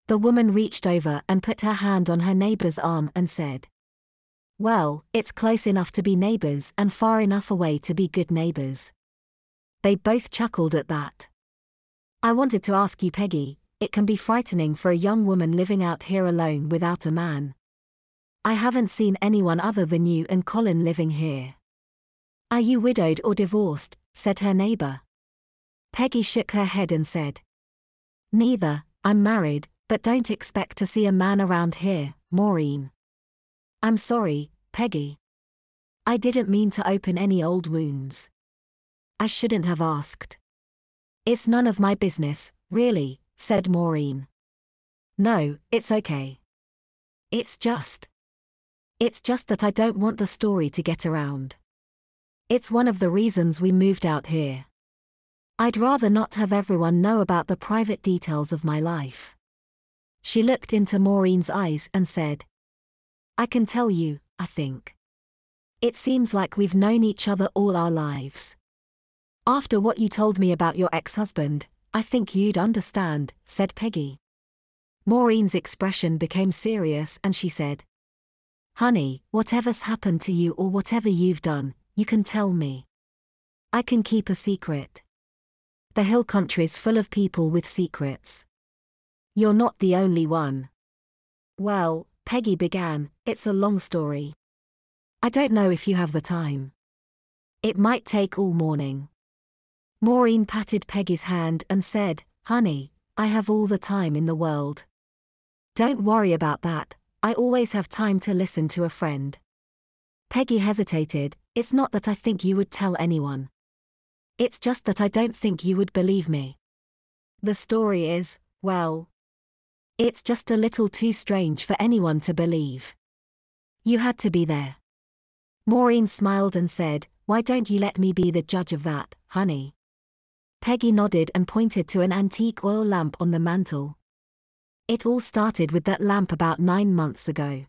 The woman reached over and put her hand on her neighbor's arm and said, "Well, it's close enough to be neighbors and far enough away to be good neighbors." They both chuckled at that. "I wanted to ask you, Peggy, it can be frightening for a young woman living out here alone without a man. I haven't seen anyone other than you and Colin living here." "Are you widowed or divorced?" said her neighbor. Peggy shook her head and said, "Neither, I'm married, but don't expect to see a man around here, Maureen." "I'm sorry, Peggy. I didn't mean to open any old wounds. I shouldn't have asked." "It's none of my business, really," said Maureen. "No, it's okay. It's just that I don't want the story to get around. It's one of the reasons we moved out here. I'd rather not have everyone know about the private details of my life." She looked into Maureen's eyes and said, "I can tell you, I think. It seems like we've known each other all our lives. After what you told me about your ex-husband, I think you'd understand," said Peggy. Maureen's expression became serious and she said, "Honey, whatever's happened to you or whatever you've done, you can tell me. I can keep a secret. The hill country's full of people with secrets. You're not the only one." "Well," Peggy began, "it's a long story. I don't know if you have the time. It might take all morning." Maureen patted Peggy's hand and said, "Honey, I have all the time in the world. Don't worry about that, I always have time to listen to a friend." Peggy hesitated. "It's not that I think you would tell anyone. It's just that I don't think you would believe me. The story is, well, it's just a little too strange for anyone to believe. You had to be there." Maureen smiled and said, "Why don't you let me be the judge of that, honey?" Peggy nodded and pointed to an antique oil lamp on the mantel. "It all started with that lamp about 9 months ago.